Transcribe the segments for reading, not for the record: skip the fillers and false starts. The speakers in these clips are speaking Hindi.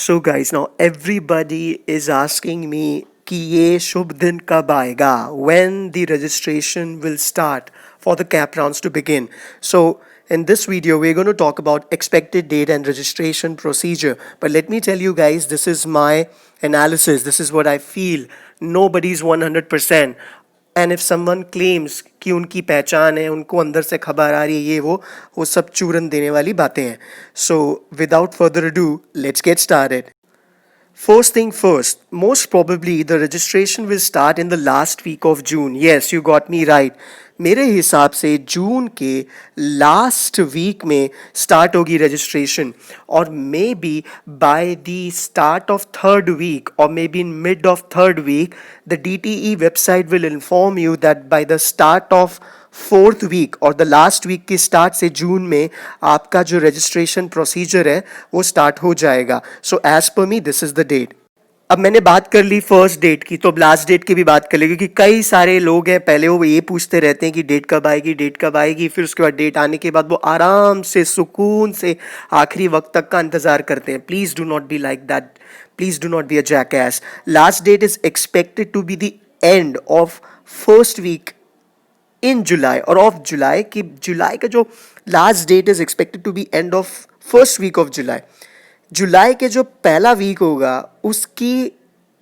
So guys, now everybody is asking me कि ये शुभ दिन कब आएगा, when the registration will start for the cap rounds to begin. So in this video we're going to talk about expected date and registration procedure. But let me tell you guys, this is my analysis, this is what I feel. Nobody's 100%. And if someone claims कि उनकी पहचान है, उनको अंदर से खबर आ रही है, ये वो सब चूरन देने वाली बातें हैं. So without further do let's get started. First thing first, most probably the registration will start in the last week of June. Yes, you got me right. मेरे हिसाब से जून के लास्ट वीक में स्टार्ट होगी रजिस्ट्रेशन, और may be by the start of third week और may be in mid of third week the DTE website will inform you that by the start of fourth week और द लास्ट वीक के स्टार्ट से जून में आपका जो रजिस्ट्रेशन प्रोसीजर है वो स्टार्ट हो जाएगा. So as per me this is the date. अब मैंने बात कर ली फर्स्ट डेट की, तो अब लास्ट डेट की भी बात कर लेंगे, क्योंकि कई सारे लोग हैं पहले वो ये पूछते रहते हैं कि डेट कब आएगी, डेट कब आएगी, फिर उसके बाद डेट आने के बाद वो आराम से सुकून से आखिरी वक्त तक का इंतजार करते हैं. Please do not be like that, please do not be a jackass. Last date is expected to be the end of first week in July और ऑफ जुलाई की. जुलाई का जो last date is expected to be end of first week of July. जुलाई के जो पहला वीक होगा उसकी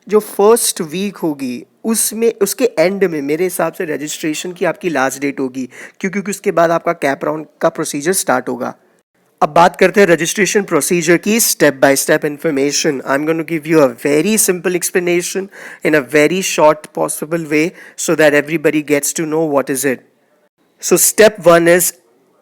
जो फर्स्ट वीक होगी उसमें उसके एंड में मेरे हिसाब से रजिस्ट्रेशन की आपकी लास्ट डेट होगी, क्योंकि उसके बाद आपका कैप राउंड का प्रोसीजर स्टार्ट होगा. अब बात करते हैं रजिस्ट्रेशन प्रोसीजर की. Step by step information. I am going to give you a very simple explanation in a very short possible way so that everybody gets to know what is it. So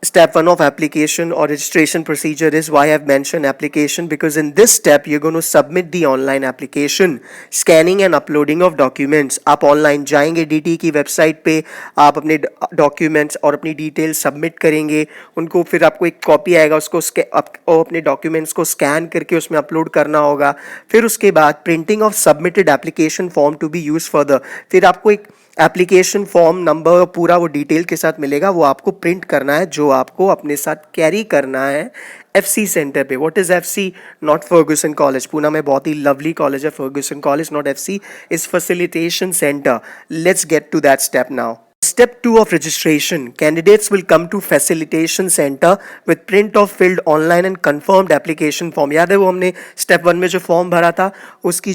step one of application or registration procedure is why I've mentioned application, because in this step you're going to submit the online application, scanning and uploading of documents. आप online जाएंगे DT की website पे, आप अपने documents और अपनी details submit करेंगे, उनको फिर आपको एक copy आएगा, उसको अपने documents को scan करके उसमें upload करना होगा. फिर उसके बाद printing of submitted application form to be used further. फिर आपको एक एप्लीकेशन फॉर्म नंबर पूरा वो डिटेल के साथ मिलेगा, वो आपको प्रिंट करना है, जो आपको अपने साथ कैरी करना है FC सेंटर पे. What is FC? Not Ferguson college. Poona में बहुत ही लवली कॉलेज है Ferguson college, not FC. Is facilitation centre. Let's get to that step now. Step 2 of registration. Candidates will come to facilitation center with print of filled online and confirmed application form. याद है वो हमने स्टेप 1 में जो फॉर्म भरा था उसकी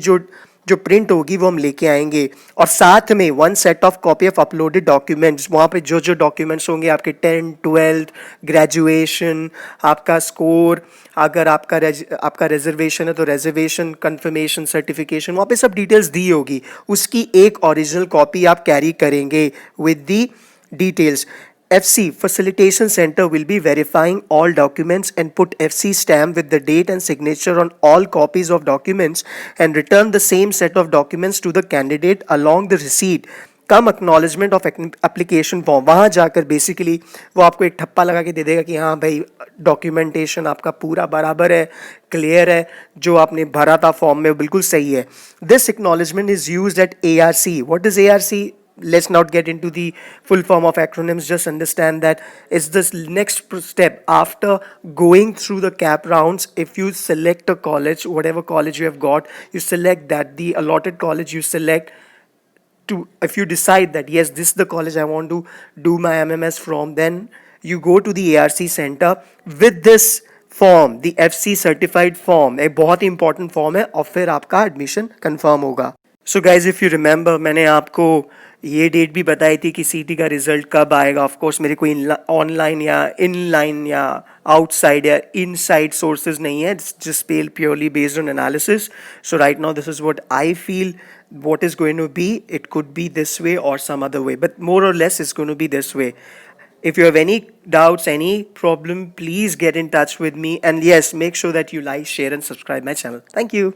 जो प्रिंट होगी वो हम लेके आएंगे, और साथ में one set of copy of uploaded documents. वहाँ पे जो जो डॉक्यूमेंट्स होंगे आपके 10th 12th ग्रेजुएशन, आपका स्कोर, अगर आपका रिजर्वेशन है तो रिजर्वेशन कंफर्मेशन सर्टिफिकेशन, वहाँ पे सब डिटेल्स दी होगी. उसकी एक ओरिजिनल कॉपी आप कैरी करेंगे with the details. FC Facilitation Center will be verifying all documents and put FC stamp with the date and signature on all copies of documents and return the same set of documents to the candidate along the receipt. Come acknowledgement of application form. वहाँ जाकर बेसिकली वो आपको एक ठप्पा लगा के दे देगा कि हाँ भाई डॉक्यूमेंटेशन आपका पूरा बराबर है, क्लियर है, जो आपने भरा था फॉर्म में बिल्कुल सही है. This acknowledgement is used eight ARC. What is ARC? Let's not get into the full form of acronyms, just understand that it's this next step after going through the cap rounds. If you select a college, whatever college you have got, you select that, the allotted college you select to, if you decide that yes, this is the college I want to do my MMS from, then you go to the ARC center with this form, the FC certified form. एक बहुत ही इंपॉर्टेंट फॉर्म है, और फिर आपका एडमिशन कंफर्म होगा. So guys if you remember, मैंने आपको ये डेट भी बताई थी कि CT का रिजल्ट कब आएगा. ऑफ कोर्स मेरे कोई ऑनलाइन या इनलाइन या आउटसाइड या इनसाइड सोर्सेज नहीं है, just purely based on analysis. So right now this is what I feel what is going to be. It could be this way or some other way, but more or less it's going to be this way. If you have any doubts, any problem, please get in touch with me, and yes, make sure that you like, share and subscribe my channel. Thank you.